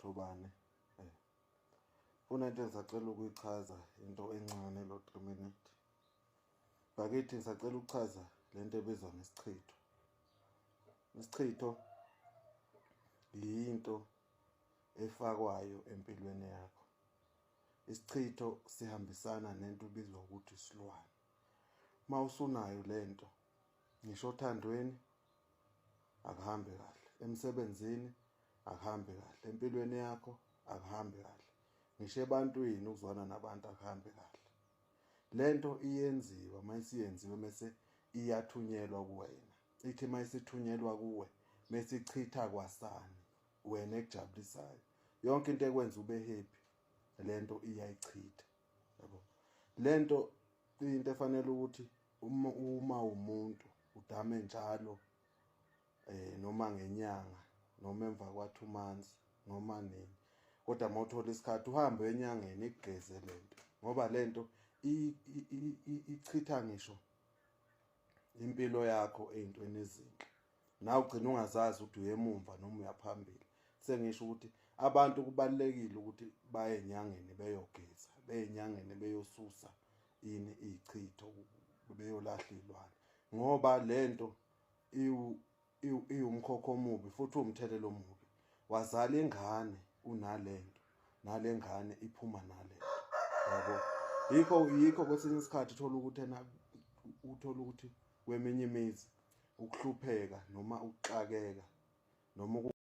Thobane. Kunento engisacela ukuyichaza into encane lo 3 minutes. Bakithi ngisacela ukuchaza lento ebizwa ngesichitho. Isichitho yinto efakwayo empilweni yakho. Isichitho sihambisana nento ebizwa ukuthi isilwane. Mawusunayo lento, ngisho othandweni akuhambe kahle, emsebenzini akuhambe kahle, empilweni yakho akuhambe kahle, ngisho ebantwini ukuzwana nabantu akuhambe kahle. Lento iyenziwa mayisiyenziwe mase iyathunyelwa kuwena. Ithi mayisithunyelwa kuwe mesichitha kwasani wena ekujabulisayo. Yonke into ekwenza ube happy lento iyayichitha. Yabo. Lento into efanele ukuthi uma umuntu udame njalo noma ngenyanga noma emva kwa 2 months noma nini, kodwa mawuthola isikhathi uhambe enyangeni igeze lento, ngoba lento ichitha ngisho impilo yakho ezintweni ezinhle. Nawe ugcina ungazazi ukuthi uyemumva noma uyaphambili. Sengisho ukuthi abantu kubalekile ukuthi baye enyangeni beyogeza, beye enyangeni beyosusa izichitho, beyolahla izilwane, ngoba lento iwumkhokho omubi futhi umthelelo omubi. Wazala ingane unalento, nale ngane iphuma nalento. Yabo. Yikho kwesinye isikhathi uthola ukuthi kweminye imizi ukuhlupheka noma ukuxakeka noma